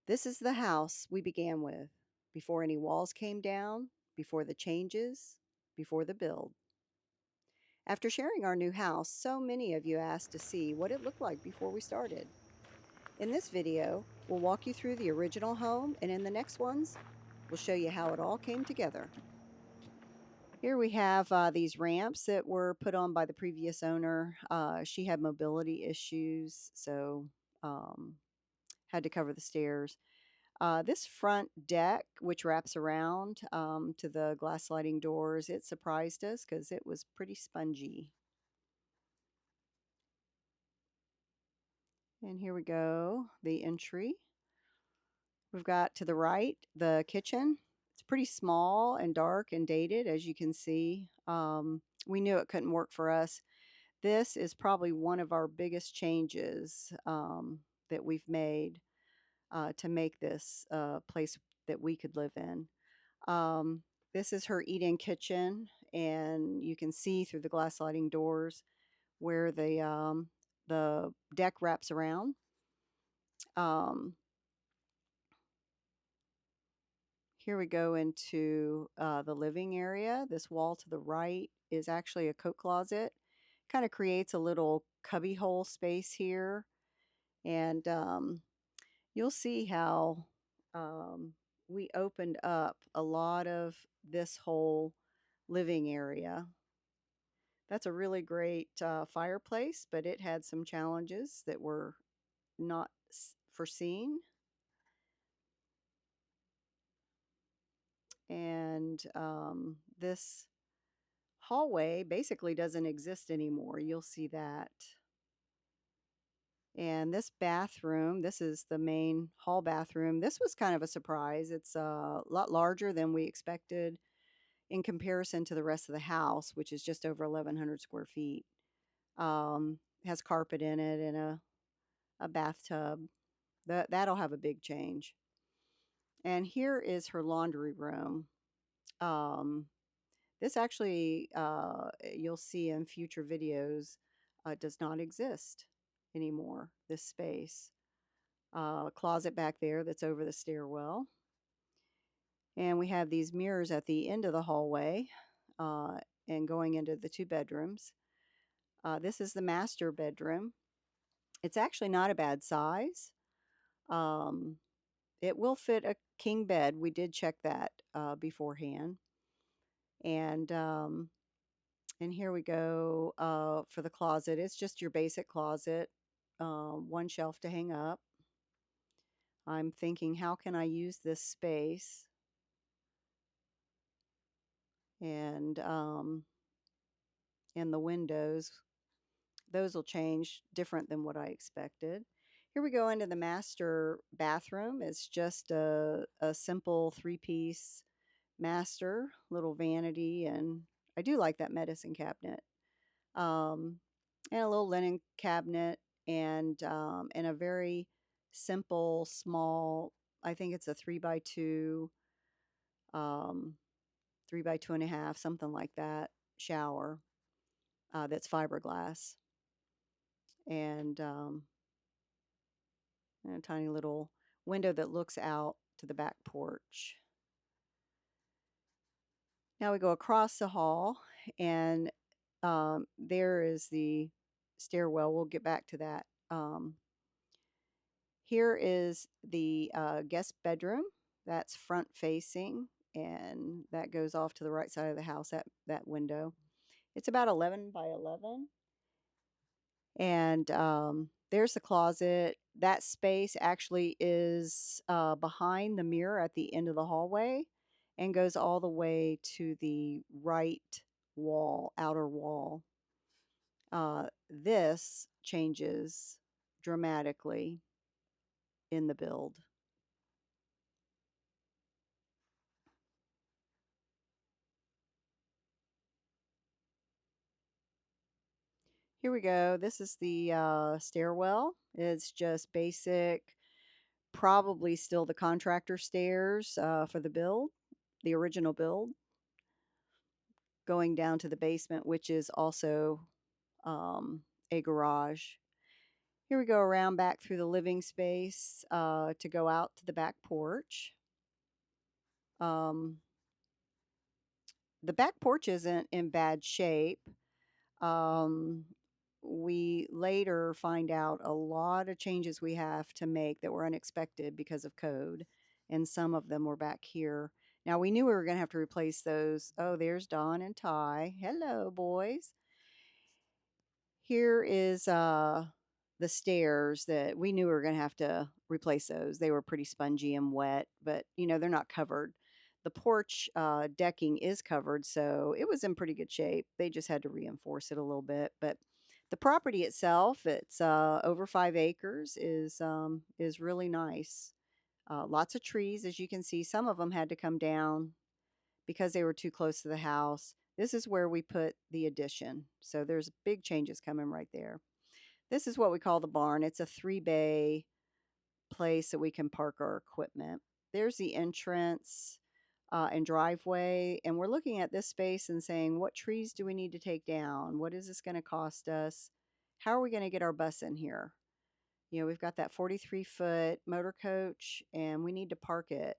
This is the house we began with, before any walls came down, before the changes, before the build. After sharing our new house, so many of you asked to see what it looked like before we started. In this video, we'll walk you through the original home, and in the next ones, we'll show you how it all came together. Here we have these ramps that were put on by the previous owner. She had mobility issues, so had to cover the stairs. This front deck, which wraps around to the glass sliding doors, it surprised us because it was pretty spongy. And here we go, the entry. We've got to the right the kitchen. It's pretty small and dark and dated, as you can see. We knew it couldn't work for us. This is probably one of our biggest changes that we've made to make this place that we could live in. Um, this is her eat-in kitchen, and you can see through the glass sliding doors where the deck wraps around. Um, Here we go into the living area. This wall to the right is actually a coat closet. Kind of creates a little cubby hole space here, and you'll see how we opened up a lot of this whole living area. That's a really great fireplace, but it had some challenges that were not foreseen. And this hallway basically doesn't exist anymore. You'll see that. And this bathroom, this is the main hall bathroom. This was kind of a surprise. It's a lot larger than we expected in comparison to the rest of the house, which is just over 1,100 square feet. Has carpet in it and a bathtub. That'll have a big change. And here is her laundry room. Um, this actually, you'll see in future videos, does not exist anymore, this space. Closet back there that's over the stairwell. And we have these mirrors at the end of the hallway uh, and going into the two bedrooms. This is the master bedroom. It's actually not a bad size. Um, it will fit a king bed. We did check that beforehand. And and here we go for the closet. It's just your basic closet, one shelf to hang up. I'm thinking, how can I use this space? And the windows, those will change different than what I expected. Here we go into the master bathroom. It's just a simple three-piece master, little vanity, and I do like that medicine cabinet. Um, and a little linen cabinet, and a very simple, small, I think it's a 3 by 2, um, 3 by 2.5, something like that, shower that's fiberglass. And and a tiny little window that looks out to the back porch. Now we go across the hall, and there is the stairwell. We'll get back to that. Here is the guest bedroom. That's front facing, and that goes off to the right side of the house, that window. It's about 11 by 11. And there's the closet. That space actually is behind the mirror at the end of the hallway and goes all the way to the right wall, outer wall. This changes dramatically in the build. Here we go. This is the stairwell. It's just basic, probably still the contractor stairs for the build, the original build, going down to the basement, which is also a garage. Here we go around back through the living space to go out to the back porch. Um, the back porch isn't in bad shape. Um, we later find out a lot of changes we have to make that were unexpected because of code, and some of them were back here. Now we knew we were going to have to replace those. Oh, there's Dawn and Ty. Hello, boys. Here is the stairs that we knew we were going to have to replace those. They were pretty spongy and wet, but they're not covered. The porch decking is covered, so it was in pretty good shape. They just had to reinforce it a little bit. But the property itself, it's over 5 acres, is really nice. Lots of trees, as you can see. Some of them had to come down because they were too close to the house. This is where we put the addition. So there's big changes coming right there. This is what we call the barn. It's a 3-bay place that we can park our equipment. There's the entrance and driveway. And we're looking at this space and saying, what trees do we need to take down? What is this going to cost us? How are we going to get our bus in here? We've got that 43-foot motor coach, and we need to park it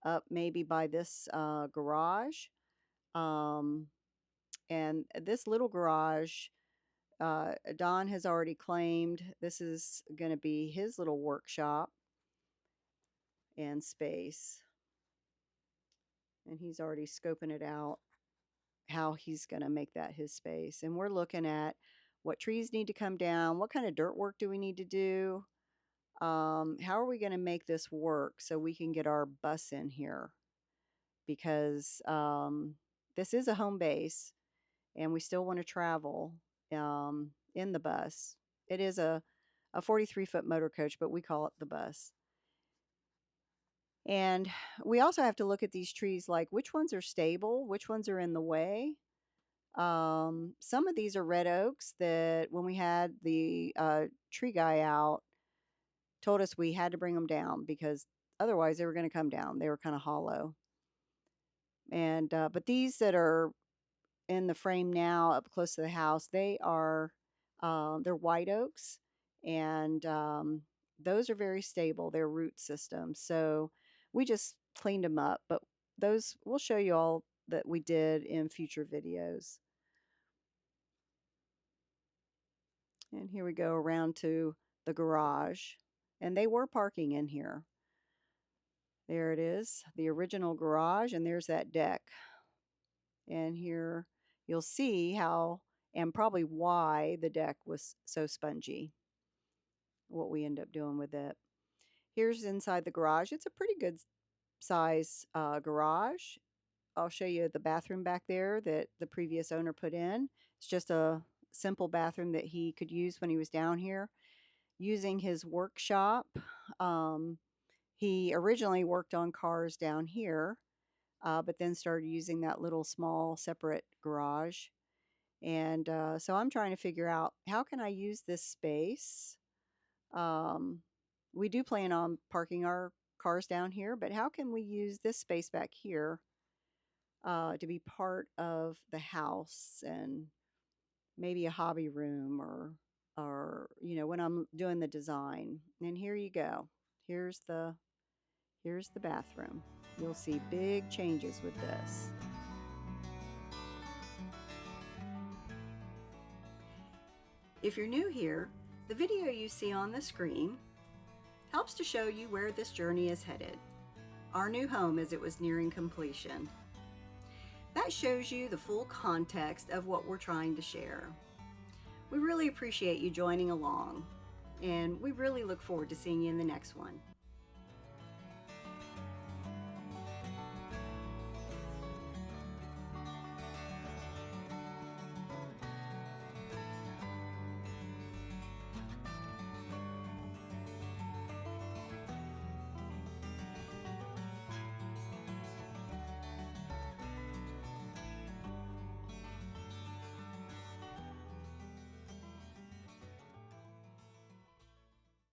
up maybe by this garage. Um, and this little garage, Don has already claimed this is going to be his little workshop and space. And he's already scoping it out, how he's going to make that his space. And we're looking at what trees need to come down, what kind of dirt work do we need to do, how are we going to make this work so we can get our bus in here, because this is a home base and we still want to travel in the bus. It is a 43-foot motor coach, but we call it the bus. And we also have to look at these trees, like which ones are stable, which ones are in the way. Some of these are red oaks that when we had the tree guy out, told us we had to bring them down because otherwise they were going to come down. They were kind of hollow. And but these that are in the frame now up close to the house, they're white oaks, and those are very stable. They're root systems. So we just cleaned them up, but those we'll show you all that we did in future videos. And here we go around to the garage, and they were parking in here. There it is, the original garage, and there's that deck. And here you'll see how and probably why the deck was so spongy, what we end up doing with it. Here's inside the garage. It's a pretty good size garage. I'll show you the bathroom back there that the previous owner put in. It's just a simple bathroom that he could use when he was down here using his workshop. He originally worked on cars down here, but then started using that little small separate garage. And so I'm trying to figure out, how can I use this space? We do plan on parking our cars down here, but how can we use this space back here to be part of the house and maybe a hobby room, or when I'm doing the design. And here you go. Here's the bathroom. You'll see big changes with this. If you're new here, the video you see on the screen helps to show you where this journey is headed, our new home as it was nearing completion. That shows you the full context of what we're trying to share. We really appreciate you joining along, and we really look forward to seeing you in the next one.